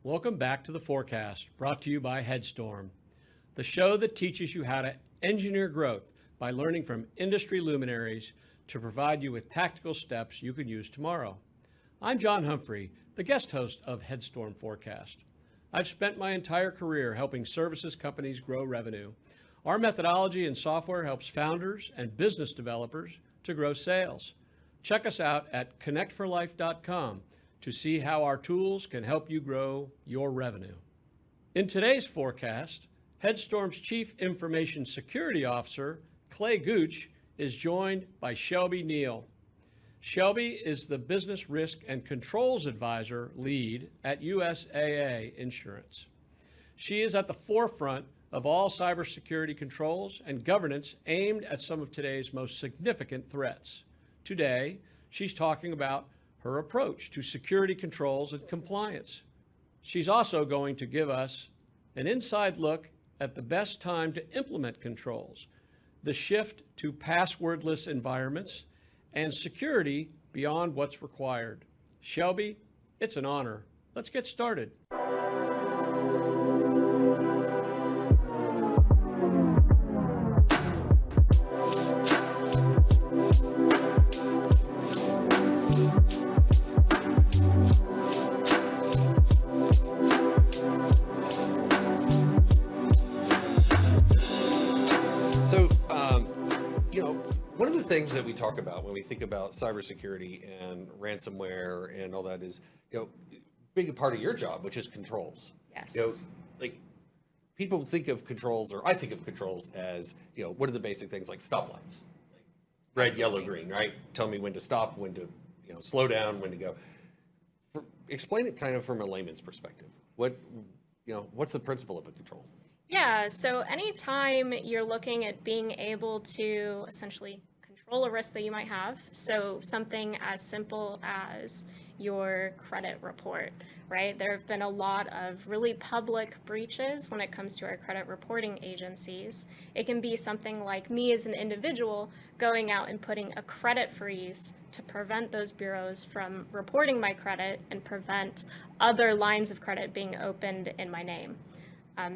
Welcome back to the Forecast, brought to you by Headstorm, the show that teaches you how to engineer growth by learning from industry luminaries to provide you with tactical steps you can use tomorrow. I'm John Humphrey, the guest host of Headstorm Forecast. I've spent my entire career helping services companies grow revenue. Our methodology and software helps founders and business developers to grow sales. Check us out at connectforlife.com to see how our tools can help you grow your revenue. In today's forecast, Headstorm's Chief Information Security Officer, Clay Gooch, is joined by Shelby Neal. Shelby is the Business Risk and Controls Advisor lead at USAA Insurance. She is at the forefront of all cybersecurity controls and governance aimed at some of today's most significant threats. Today, she's talking about her approach to security controls and compliance. She's also going to give us an inside look at the best time to implement controls, the shift to passwordless environments, and security beyond what's required. Shelby, it's an honor. Let's get started. One of the things that we talk about when we think about cybersecurity and ransomware and all that is, big part of your job, which is controls. Yes. Like people think of controls, or I think of controls as, what are the basic things like stoplights, like red, Absolutely. yellow, green, right? Tell me when to stop, when to, slow down, when to go. Explain it kind of from a layman's perspective. What's the principle of a control? Yeah, so anytime you're looking at being able to essentially control a risk that you might have, so something as simple as your credit report, right? There have been a lot of really public breaches when it comes to our credit reporting agencies. It can be something like me as an individual going out and putting a credit freeze to prevent those bureaus from reporting my credit and prevent other lines of credit being opened in my name.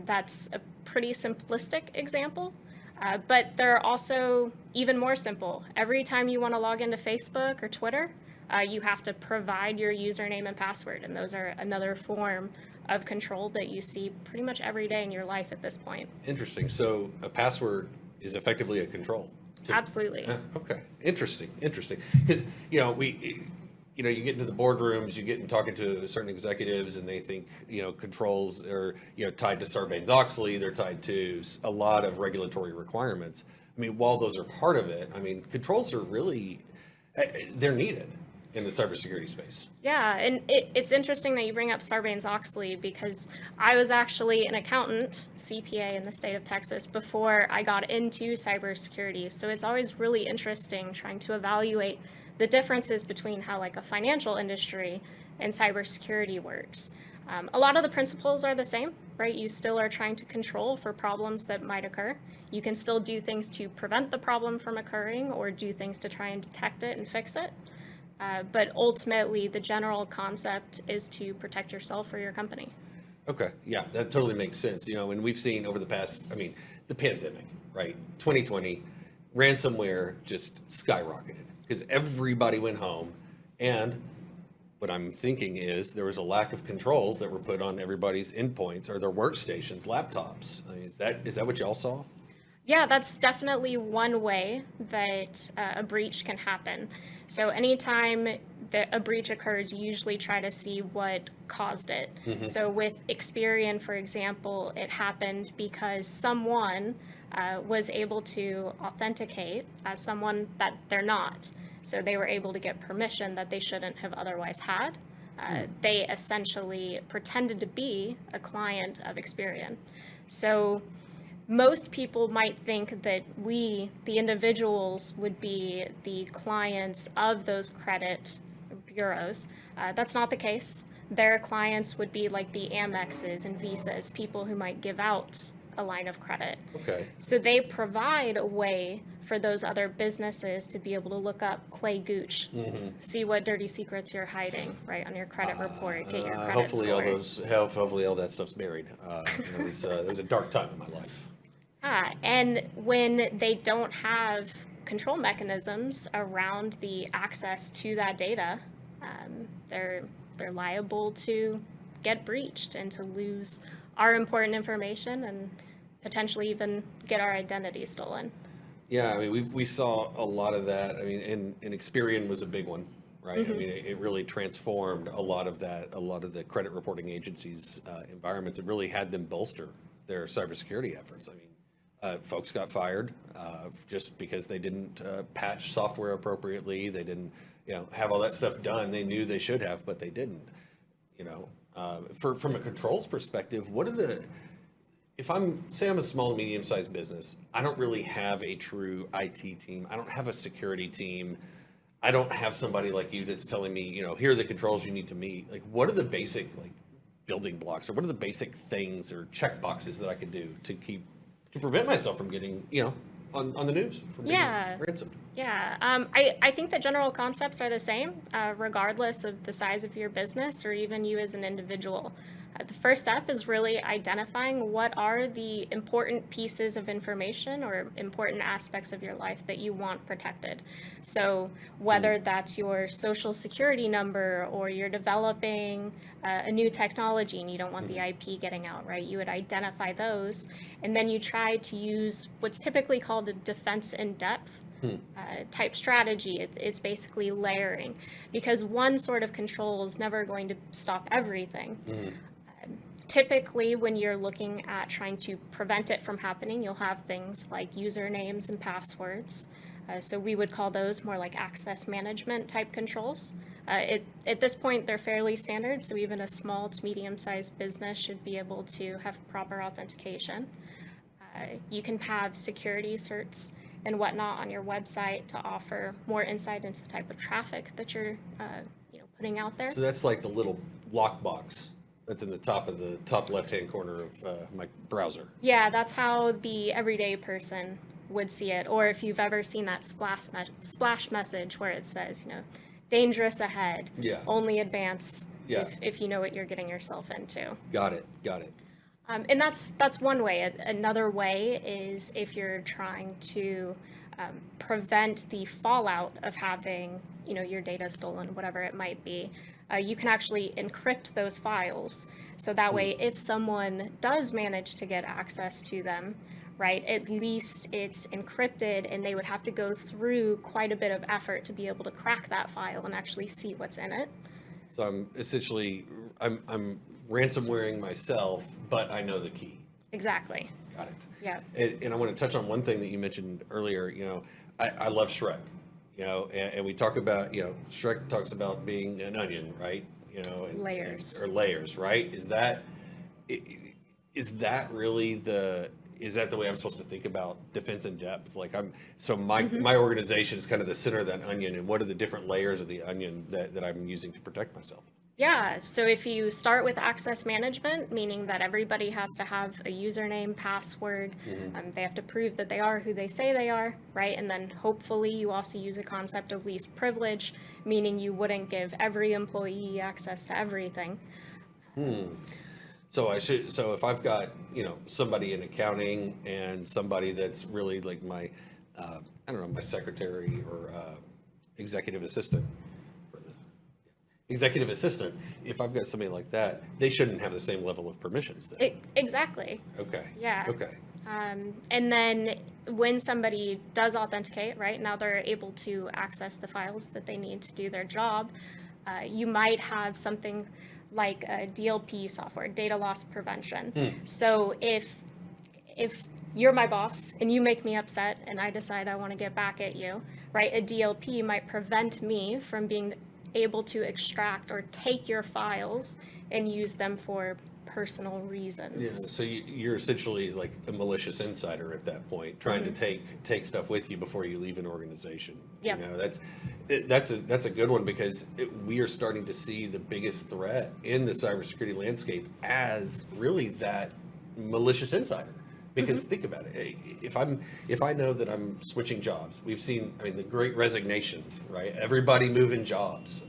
That's a pretty simplistic example, but there are also even more simple. Every time you want to log into Facebook or Twitter, you have to provide your username and password, and those are another form of control that you see pretty much every day in your life at this point. Interesting. So a password is effectively a control. Absolutely. Okay. Interesting. Because, you get into the boardrooms, you get in talking to certain executives, and they think, controls are, tied to Sarbanes-Oxley. They're tied to a lot of regulatory requirements. I mean, while those are part of it, controls are really, they're needed in the cybersecurity space. Yeah, and it's interesting that you bring up Sarbanes-Oxley because I was actually an accountant, CPA in the state of Texas, before I got into cybersecurity. So it's always really interesting trying to evaluate the differences between how like a financial industry and cybersecurity works. A lot of the principles are the same, right? You still are trying to control for problems that might occur. You can still do things to prevent the problem from occurring or do things to try and detect it and fix it. But ultimately, the general concept is to protect yourself or your company. Okay, yeah, that totally makes sense. And we've seen over the past, the pandemic, right? 2020, ransomware just skyrocketed because everybody went home. And what I'm thinking is there was a lack of controls that were put on everybody's endpoints or their workstations, laptops. Is that what y'all saw? Yeah, that's definitely one way that a breach can happen. So anytime that a breach occurs, you usually try to see what caused it. Mm-hmm. So with Experian, for example, it happened because someone was able to authenticate as someone that they're not. So they were able to get permission that they shouldn't have otherwise had. They essentially pretended to be a client of Experian. So most people might think that we, the individuals, would be the clients of those credit bureaus. That's not the case. Their clients would be like the Amexes and Visas, people who might give out a line of credit. Okay. So they provide a way for those other businesses to be able to look up Clay Gooch, see what dirty secrets you're hiding, right, on your credit report, get your credit Hopefully score. hopefully all that stuff's buried. It was a dark time in my life. And when they don't have control mechanisms around the access to that data, they're liable to get breached and to lose our important information and potentially even get our identity stolen. Yeah, I mean, we saw a lot of that. I mean, and Experian was a big one, right? I mean, it really transformed a lot of that, a lot of the credit reporting agencies' environments. It really had them bolster their cybersecurity efforts. I mean, folks got fired just because they didn't patch software appropriately. They didn't, have all that stuff done. They knew they should have, but they didn't. From a controls perspective, if I'm a small and medium-sized business, I don't really have a true IT team. I don't have a security team. I don't have somebody like you that's telling me, here are the controls you need to meet. Like, what are the basic building blocks, or what are the basic things or check boxes that I can do to prevent myself from getting, on the news, from being ransomed? Yeah, I think the general concepts are the same, regardless of the size of your business or even you as an individual. The first step is really identifying what are the important pieces of information or important aspects of your life that you want protected. So whether that's your social security number, or you're developing a new technology and you don't want the IP getting out, right? You would identify those, and then you try to use what's typically called a defense in depth type strategy. It's basically layering, because one sort of control is never going to stop everything. Typically, when you're looking at trying to prevent it from happening, you'll have things like usernames and passwords. So we would call those more like access management type controls. At this point, they're fairly standard, so even a small to medium-sized business should be able to have proper authentication. You can have security certs and whatnot on your website to offer more insight into the type of traffic that you're putting out there. So that's like the little lockbox that's in the top left-hand corner of my browser. Yeah, that's how the everyday person would see it. Or if you've ever seen that splash message where it says, dangerous ahead, only advance if you know what you're getting yourself into. Got it. And that's one way. Another way is if you're trying to prevent the fallout of having, your data stolen, whatever it might be. You can actually encrypt those files. So that way, if someone does manage to get access to them, right, at least it's encrypted, and they would have to go through quite a bit of effort to be able to crack that file and actually see what's in it. So I'm ransomwaring myself, but I know the key. Exactly. Got it. Yeah. And I want to touch on one thing that you mentioned earlier. I love Shrek. And we talk about, Shrek talks about being an onion, right? Layers. Or layers, right? Is that really is that the way I'm supposed to think about defense in depth? Like my organization is kind of the center of that onion, and what are the different layers of the onion that I'm using to protect myself? Yeah, so if you start with access management, meaning that everybody has to have a username, password, they have to prove that they are who they say they are, right? And then hopefully you also use a concept of least privilege, meaning you wouldn't give every employee access to everything. So if I've got, somebody in accounting and somebody that's really like my, my secretary or executive assistant, if I've got somebody like that, they shouldn't have the same level of permissions then. Exactly. Okay. Yeah. Okay. And then when somebody does authenticate, right, now they're able to access the files that they need to do their job. You might have something like a DLP software, data loss prevention. So if you're my boss and you make me upset and I decide I want to get back at you, right, a DLP might prevent me from being able to extract or take your files and use them for personal reasons. Yeah, so you're essentially like a malicious insider at that point, trying to take stuff with you before you leave an organization. Yeah. That's a good one, because we are starting to see the biggest threat in the cybersecurity landscape as really that malicious insider. Because think about it, if I know that I'm switching jobs, we've seen, I mean, the great resignation, right? Everybody moving jobs.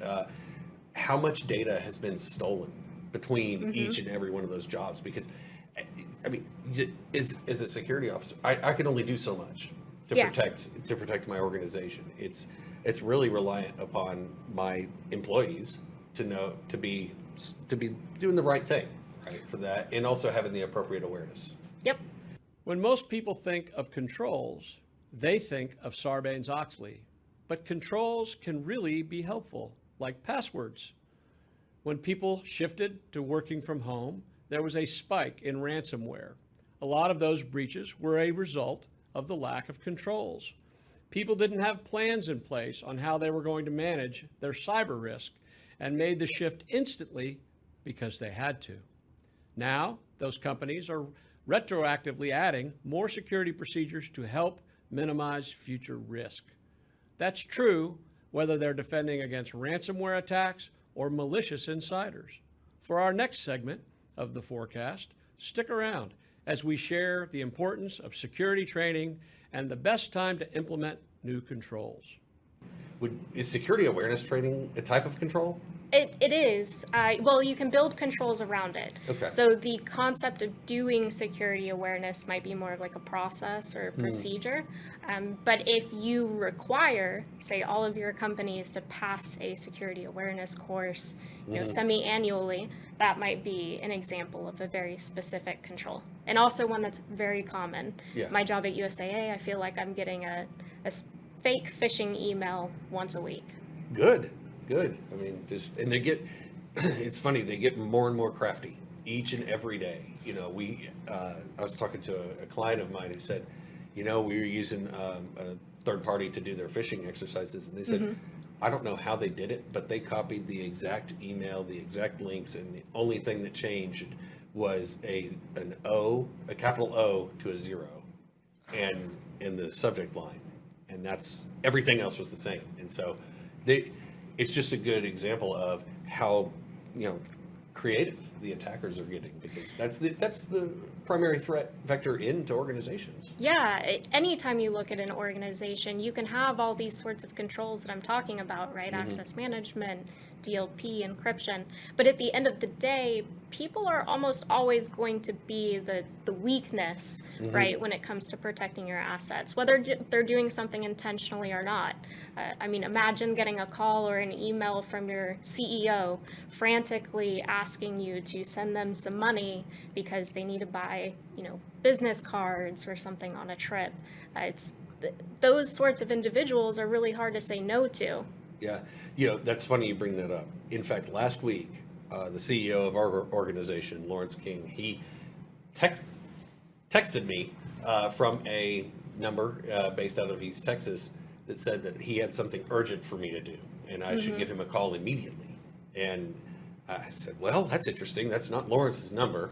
How much data has been stolen between each and every one of those jobs? Because, I mean, as a security officer, I can only do so much to protect my organization. It's really reliant upon my employees to be doing the right thing, right, for that, and also having the appropriate awareness. Yep. When most people think of controls, they think of Sarbanes-Oxley, but controls can really be helpful, like passwords. When people shifted to working from home, there was a spike in ransomware. A lot of those breaches were a result of the lack of controls. People didn't have plans in place on how they were going to manage their cyber risk and made the shift instantly because they had to. Now, those companies are retroactively adding more security procedures to help minimize future risk. That's true whether they're defending against ransomware attacks or malicious insiders. For our next segment of the forecast, stick around as we share the importance of security training and the best time to implement new controls. Is security awareness training a type of control? It is. Well, you can build controls around it. Okay. So the concept of doing security awareness might be more of like a process or a procedure. But if you require, say, all of your companies to pass a security awareness course, semi-annually, that might be an example of a very specific control. And also one that's very common. Yeah. My job at USAA, I feel like I'm getting a fake phishing email once a week. Good. I mean, and they get, it's funny, they get more and more crafty each and every day. I was talking to a client of mine who said, we were using a third party to do their phishing exercises. And they said, I don't know how they did it, but they copied the exact email, the exact links. And the only thing that changed was a capital O to a 0 and in the subject line. And everything else was the same. And so it's just a good example of how creative the attackers are getting, because that's the primary threat vector into organizations. Yeah, anytime you look at an organization, you can have all these sorts of controls that I'm talking about, right? Access management, DLP, encryption. But at the end of the day, people are almost always going to be the weakness, right, when it comes to protecting your assets, whether they're doing something intentionally or not. I mean, imagine getting a call or an email from your CEO frantically asking you to send them some money because they need to buy, business cards or something on a trip. Those sorts of individuals are really hard to say no to. Yeah, that's funny you bring that up. In fact, last week, the CEO of our organization, Lawrence King, he texted me from a number based out of East Texas that said that he had something urgent for me to do, and I should give him a call immediately. And I said, well, that's interesting. That's not Lawrence's number,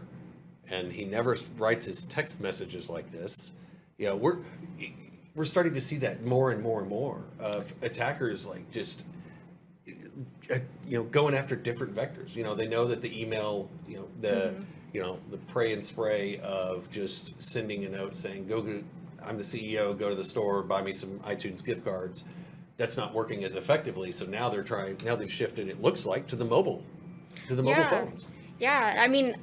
and he never writes his text messages like this. We're starting to see that more and more and more of attackers just going after different vectors. They know that the email, the pray and spray of just sending a note saying, I'm the CEO, go to the store, buy me some iTunes gift cards. That's not working as effectively. So now they've shifted, it looks like, to the mobile phones. Yeah, I mean,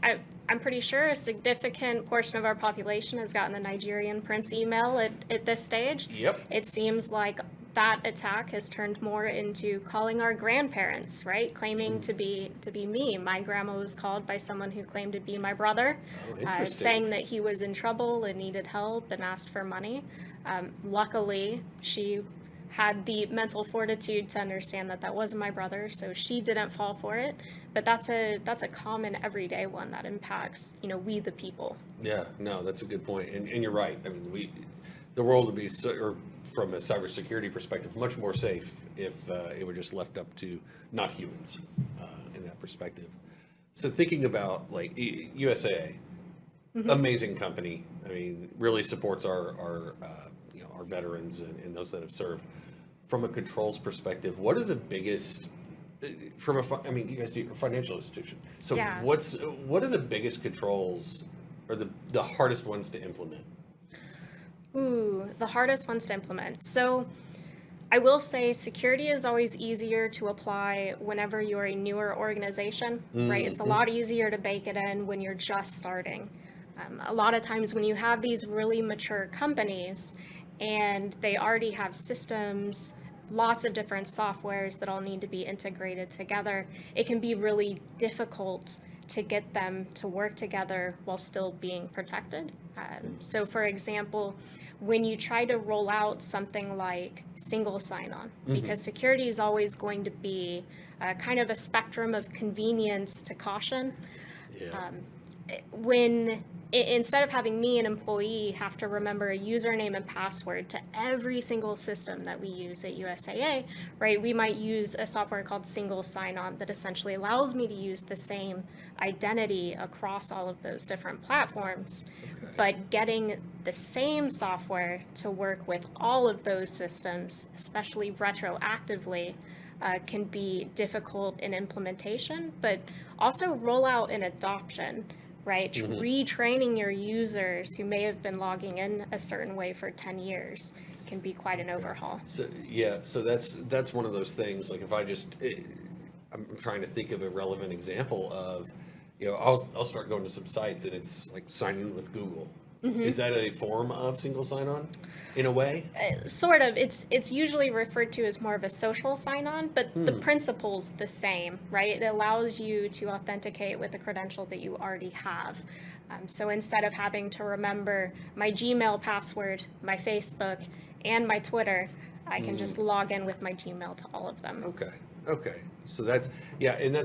I'm pretty sure a significant portion of our population has gotten the Nigerian Prince email at this stage. Yep. It seems like that attack has turned more into calling our grandparents, right? Claiming to be me. My grandma was called by someone who claimed to be my brother, saying that he was in trouble and needed help and asked for money. Luckily, she had the mental fortitude to understand that wasn't my brother, so she didn't fall for it. But that's a common everyday one that impacts, we the people. Yeah, no, that's a good point, and you're right. I mean, the world would be, from a cybersecurity perspective, much more safe if it were just left up to not humans in that perspective. So thinking about USAA, amazing company. I mean, really supports our veterans and those that have served. From a controls perspective, what are the biggest, you guys do a financial institution. So Yeah. what are the biggest controls are the hardest ones to implement? Ooh, the hardest ones to implement. So I will say security is always easier to apply whenever you're a newer organization, right? It's a lot easier to bake it in when you're just starting. A lot of times when you have these really mature companies and they already have systems, lots of different softwares that all need to be integrated together, it can be really difficult to get them to work together while still being protected. So for example, when you try to roll out something like single sign-on, because security is always going to be kind of a spectrum of convenience to caution. Yeah. When instead of having me, an employee, have to remember a username and password to every single system that we use at USAA, right? We might use a software called single sign-on that essentially allows me to use the same identity across all of those different platforms. Okay. But getting the same software to work with all of those systems, especially retroactively, can be difficult in implementation, but also rollout and adoption, right? Retraining your users who may have been logging in a certain way for 10 years can be quite an overhaul. So yeah, so that's one of those things. Like if I'm trying to think of a relevant example of, I'll start going to some sites and it's like sign in with Google. Is that a form of single sign-on in a way? Sort of. It's usually referred to as more of a social sign-on, but the principle's the same, right? It allows you to authenticate with the credential that you already have. So instead of having to remember my Gmail password, my Facebook, and my Twitter, I can just log in with my Gmail to all of them. Okay. So that's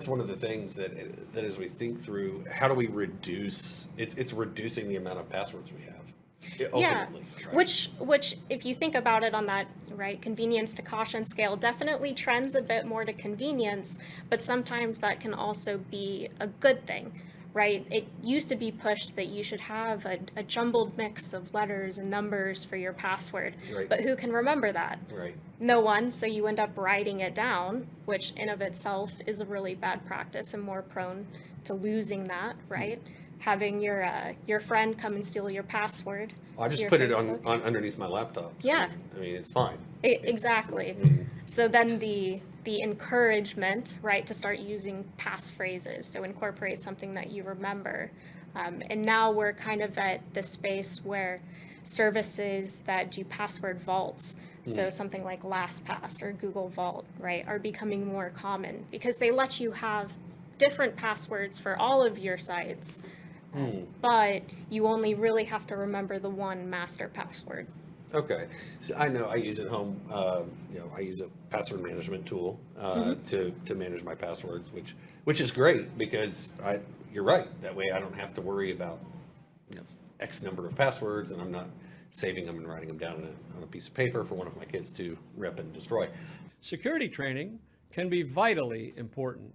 one of the things that as we think through, how do we reduce? It's reducing the amount of passwords we have. Ultimately, right? Which if you think about it on that, right, convenience to caution scale, definitely trends a bit more to convenience, but sometimes that can also be a good thing, right? It used to be pushed that you should have a jumbled mix of letters and numbers for your password, Right. but who can remember that? Right. No one, so you end up writing it down, which in of itself is a really bad practice and more prone to losing that, right? Having your friend come and steal your password. I just your put it Facebook. on underneath my laptop. So, Yeah. I mean, it's fine. Exactly. So then the encouragement, right, to start using passphrases, so incorporate something that you remember. And now we're kind of at the space where services that do password vaults, so something like LastPass or Google Vault, right, are becoming more common because they let you have different passwords for all of your sites, but you only really have to remember the one master password. Okay, so I know I use at home. I use a password management tool to manage my passwords, which is great because you're right. That way I don't have to worry about X number of passwords, and I'm not saving them and writing them down on a piece of paper for one of my kids to rip and destroy. Security training can be vitally important.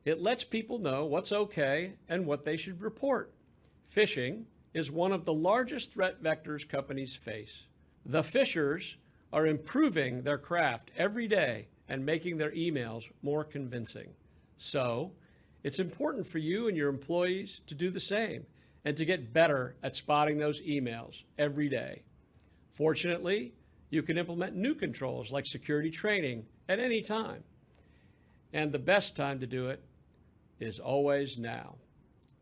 It lets people know what's okay and what they should report. Phishing is one of the largest threat vectors companies face. The phishers are improving their craft every day and making their emails more convincing. So, it's important for you and your employees to do the same and to get better at spotting those emails every day. Fortunately, you can implement new controls like security training at any time. And the best time to do it is always now.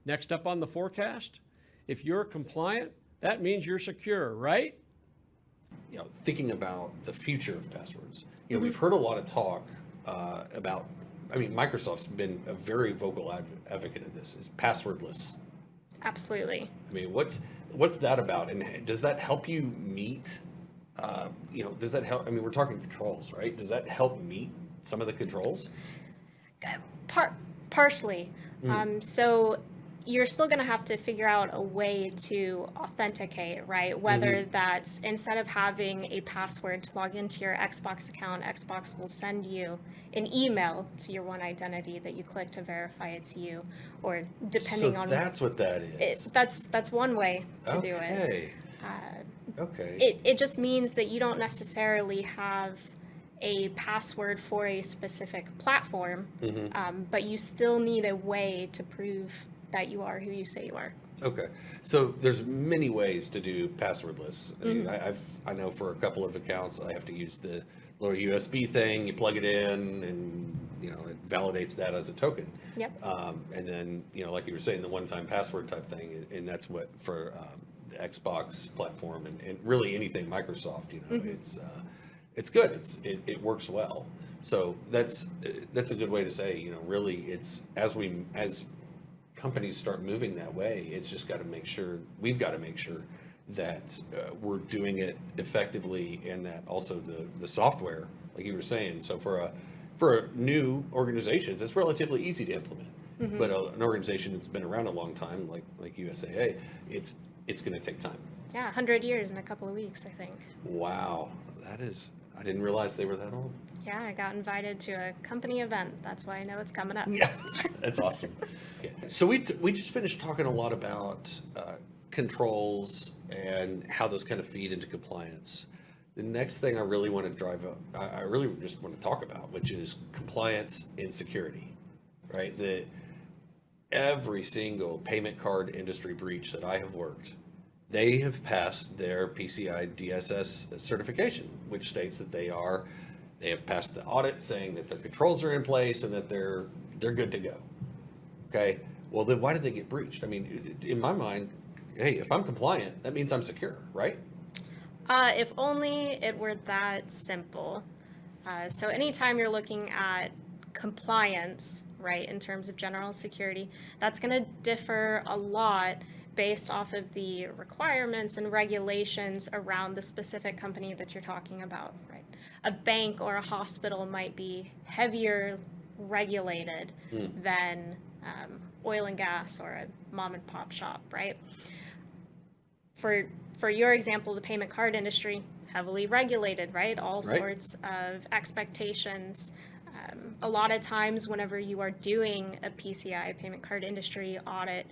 Next up on the forecast, if you're compliant, that means you're secure, right? Thinking about the future of passwords, we've heard a lot of talk about. I mean, Microsoft's been a very vocal advocate of this. Is passwordless. Absolutely. I mean, what's that about, and does that help you meet? Does that help? I mean, we're talking controls, right? Does that help meet some of the controls? Partially. So you're still going to have to figure out a way to authenticate, right? Whether that's instead of having a password to log into your Xbox account, Xbox will send you an email to your one identity that you click to verify it's you, or depending on that's what that is. That's one way to do it. Okay. It just means that you don't necessarily have a password for a specific platform, but you still need a way to prove that you are who you say you are. Okay, so there's many ways to do passwordless. I mean, I know for a couple of accounts I have to use the little USB thing. You plug it in, and it validates that as a token. Yep. And then like you were saying, the one-time password type thing, and that's what for the Xbox platform and really anything Microsoft. It's good. It works well. So that's a good way to say. Really, it's as companies start moving that way, it's just got to make sure that we're doing it effectively, and that also the software, like you were saying. So for new organizations, it's relatively easy to implement. But an organization that's been around a long time, like USAA, it's going to take time. Yeah, 100 years in a couple of weeks, I think. Wow, I didn't realize they were that old. Yeah, I got invited to a company event. That's why I know it's coming up. Yeah, that's awesome. So we just finished talking a lot about controls and how those kind of feed into compliance. The next thing I really want to I really just want to talk about, which is compliance and security, right? Every single payment card industry breach that I have worked, they have passed their PCI DSS certification, which states that they have passed the audit saying that their controls are in place and that they're good to go. Okay. Well, then why did they get breached? I mean, in my mind, hey, if I'm compliant, that means I'm secure, right? If only it were that simple. So anytime you're looking at compliance, right, in terms of general security, that's going to differ a lot based off of the requirements and regulations around the specific company that you're talking about, right? A bank or a hospital might be heavier regulated than oil and gas or a mom and pop shop, right? For your example, the payment card industry, heavily regulated, right? All sorts of expectations. A lot of times whenever you are doing a PCI, payment card industry audit,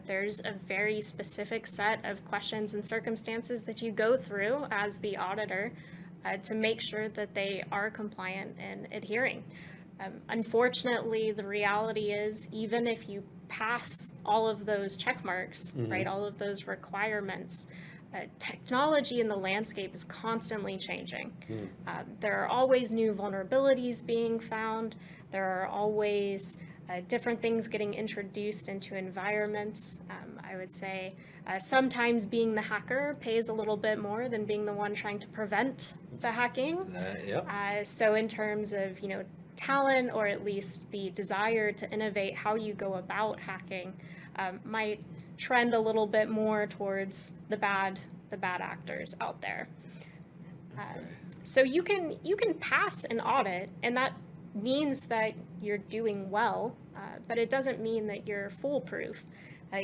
there's a very specific set of questions and circumstances that you go through as the auditor to make sure that they are compliant and adhering. Unfortunately, the reality is, even if you pass all of those check marks, right, all of those requirements, technology in the landscape is constantly changing. There are always new vulnerabilities being found. There are always different things getting introduced into environments. I would say sometimes being the hacker pays a little bit more than being the one trying to prevent the hacking. So in terms of, talent, or at least the desire to innovate how you go about hacking, might trend a little bit more towards the bad actors out there. So you can pass an audit, and that means that you're doing well, but it doesn't mean that you're foolproof.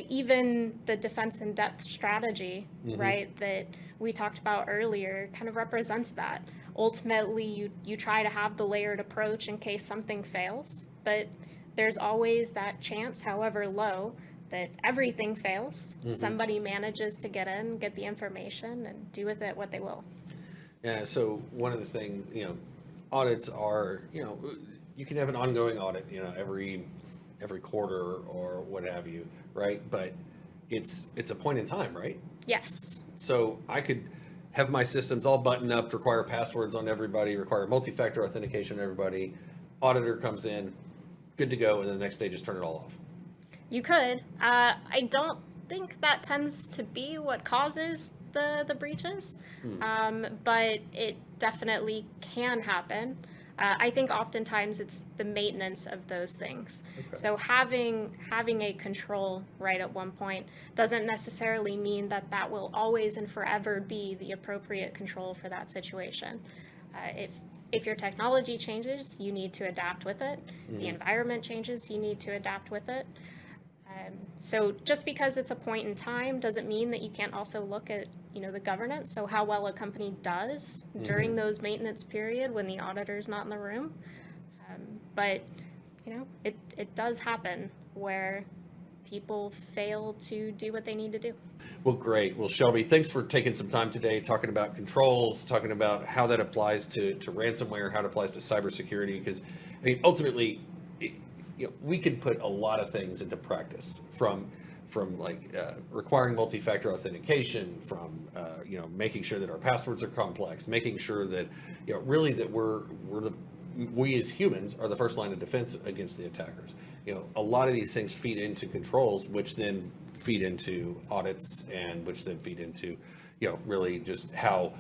Even the defense in depth strategy, right, that we talked about earlier kind of represents that. Ultimately, you try to have the layered approach in case something fails, but there's always that chance, however low, that everything fails. Somebody manages to get in, get the information, and do with it what they will. Yeah, so one of the things, audits are, you can have an ongoing audit, every quarter or what have you, right? But it's a point in time, right? Yes. So I could have my systems all buttoned up, require passwords on everybody, require multi-factor authentication on everybody. Auditor comes in, good to go, and then the next day just turn it all off. You could. I don't think that tends to be what causes the breaches, but it definitely can happen. I think oftentimes it's the maintenance of those things. So having a control right at one point doesn't necessarily mean that will always and forever be the appropriate control for that situation. If your technology changes, you need to adapt with it. The environment changes, you need to adapt with it. So just because it's a point in time doesn't mean that you can't also look at, the governance. So how well a company does during those maintenance period when the auditor's not in the room. But, it does happen where people fail to do what they need to do. Well, great. Well, Shelby, thanks for taking some time today talking about controls, talking about how that applies to ransomware, how it applies to cybersecurity, because ultimately, we could put a lot of things into practice from like requiring multi-factor authentication, from making sure that our passwords are complex, making sure that really that we as humans are the first line of defense against the attackers. A lot of these things feed into controls, which then feed into audits, and which then feed into really just how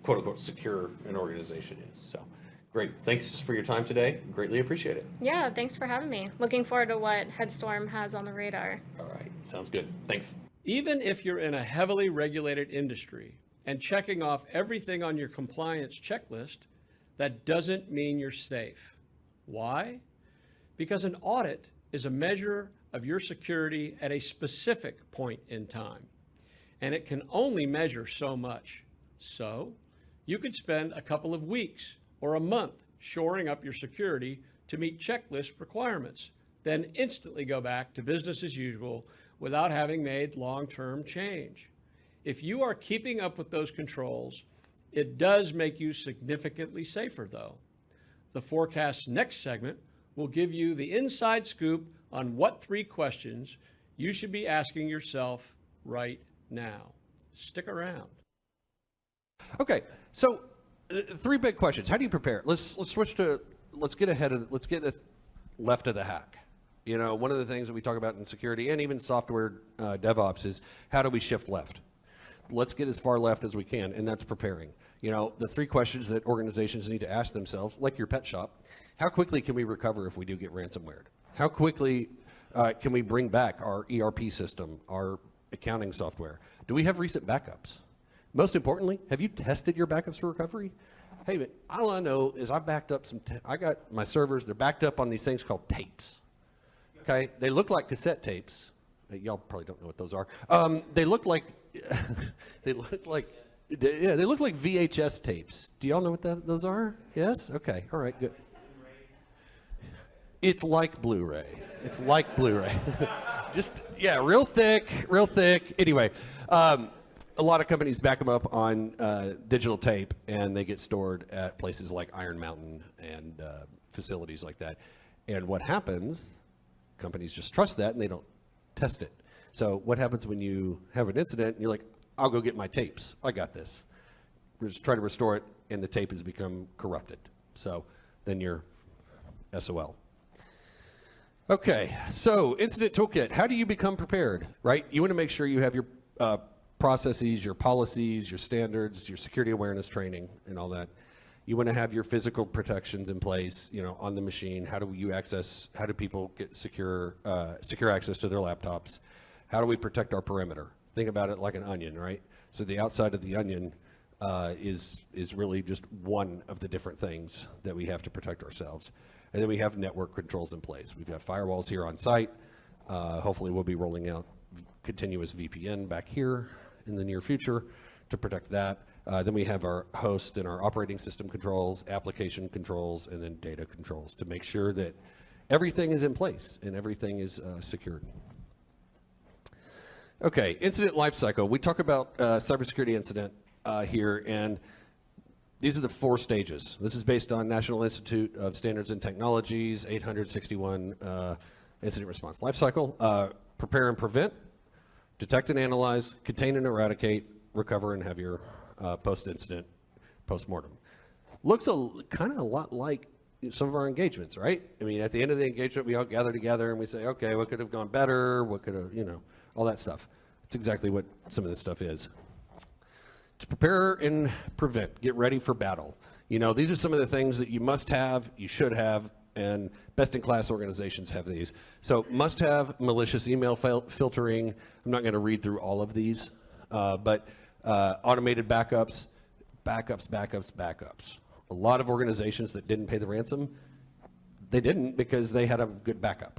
quote unquote secure an organization is. So great. Thanks for your time today. Greatly appreciate it. Yeah, thanks for having me. Looking forward to what Headstorm has on the radar. All right. Sounds good. Thanks. Even if you're in a heavily regulated industry and checking off everything on your compliance checklist, that doesn't mean you're safe. Why? Because an audit is a measure of your security at a specific point in time, and it can only measure so much. So you could spend a couple of weeks or a month shoring up your security to meet checklist requirements, then instantly go back to business as usual without having made long-term change. If you are keeping up with those controls, it does make you significantly safer, though. The Forecast's next segment will give you the inside scoop on what 3 questions you should be asking yourself right now. Stick around. Okay, so 3 big questions. How do you prepare? Let's get left of the hack. One of the things that we talk about in security and even software DevOps is how do we shift left? Let's get as far left as we can, and that's preparing. The 3 questions that organizations need to ask themselves, like your pet shop: how quickly can we recover if we do get ransomware? How quickly can we bring back our ERP system, our accounting software? Do we have recent backups? Most importantly, have you tested your backups for recovery? Hey, all I know is I backed up I got my servers, they're backed up on these things called tapes. Okay, they look like cassette tapes. Y'all probably don't know what those are. They look like they look like VHS tapes. Do y'all know what those are? Yes? Okay. All right, good. It's like Blu-ray. It's like Blu-ray. Real thick. Anyway, a lot of companies back them up on digital tape, and they get stored at places like Iron Mountain and facilities like that. And what happens, companies just trust that and they don't test it. So what happens when you have an incident and you're like, I'll go get my tapes. I got this. We're just trying to restore it, and the tape has become corrupted. So then you're SOL. Okay, so incident toolkit. How do you become prepared, right? You want to make sure you have your processes, your policies, your standards, your security awareness training, and all that. You want to have your physical protections in place, on the machine. How do people get secure access to their laptops? How do we protect our perimeter? Think about it like an onion, right? So the outside of the onion is really just one of the different things that we have to protect ourselves. And then we have network controls in place. We've got firewalls here on site. Hopefully we'll be rolling out continuous VPN back here in the near future to protect that. Then we have our host and our operating system controls, application controls, and then data controls to make sure that everything is in place and everything is secured. Okay, incident lifecycle. We talk about cybersecurity incident here, and these are the 4 stages. This is based on National Institute of Standards and Technologies, 861 incident response lifecycle. Prepare and prevent, detect and analyze, contain and eradicate, recover, and have your post-incident, post-mortem. Looks kind of a lot like some of our engagements, right? I mean, at the end of the engagement, we all gather together and we say, okay, what could have gone better? What could have, all that stuff. That's exactly what some of this stuff is. To prepare and prevent, get ready for battle. These are some of the things that you must have, you should have, and best-in-class organizations have these. So must have malicious email filtering. I'm not going to read through all of these, but automated backups. A lot of organizations that didn't pay the ransom, they didn't because they had a good backup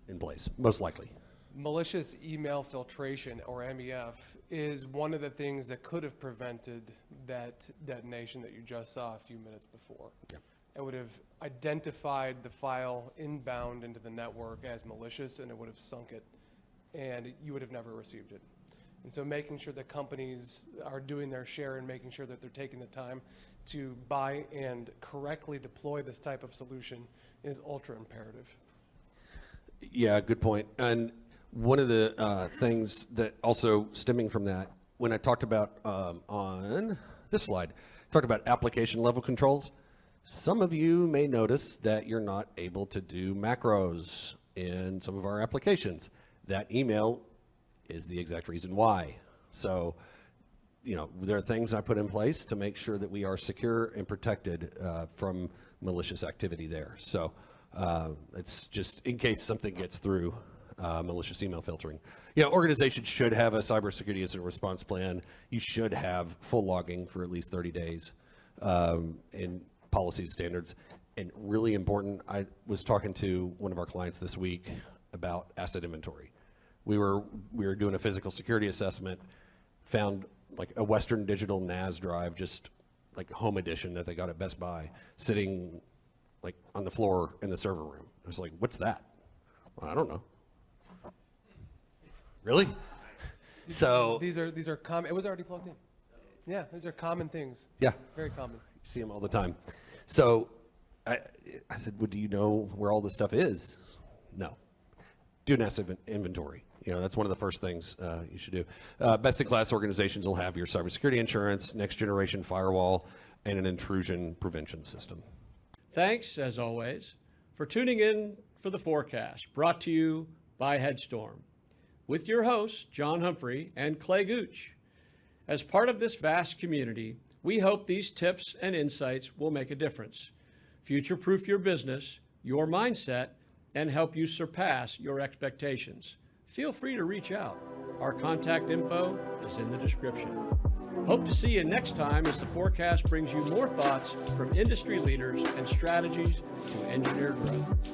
in place, most likely. Malicious email filtration, or MEF, is one of the things that could have prevented that detonation that you just saw a few minutes before. Yeah. It would have identified the file inbound into the network as malicious, and it would have sunk it, and you would have never received it. And so making sure that companies are doing their share and making sure that they're taking the time to buy and correctly deploy this type of solution is ultra imperative. Yeah, good point. And one of the things that also stemming from that, when I talked about on this slide, talked about application level controls. Some of you may notice that you're not able to do macros in some of our applications. That email is the exact reason why. So, there are things I put in place to make sure that we are secure and protected from malicious activity there. So it's just in case something gets through malicious email filtering. Organizations should have a cybersecurity incident response plan. You should have full logging for at least 30 days in policies, standards. And really important, I was talking to one of our clients this week about asset inventory. We were doing a physical security assessment, found like a Western Digital NAS drive, just like home edition that they got at Best Buy, sitting like on the floor in the server room. I was like, what's that? Well, I don't know. Really? So These are common. It was already plugged in. Yeah, these are common things. yeah, Very common. you see them all the time. So I said, well, do you know where all this stuff is? No. Do an asset inventory. That's one of the first things you should do. Best-in-class organizations will have your cybersecurity insurance, next-generation firewall, and an intrusion prevention system. Thanks, as always, for tuning in for the forecast, brought to you by Headstorm, with your hosts, John Humphrey and Clay Gooch. As part of this vast community, we hope these tips and insights will make a difference, future-proof your business, your mindset, and help you surpass your expectations. Feel free to reach out. Our contact info is in the description. Hope to see you next time as the forecast brings you more thoughts from industry leaders and strategies to engineer growth.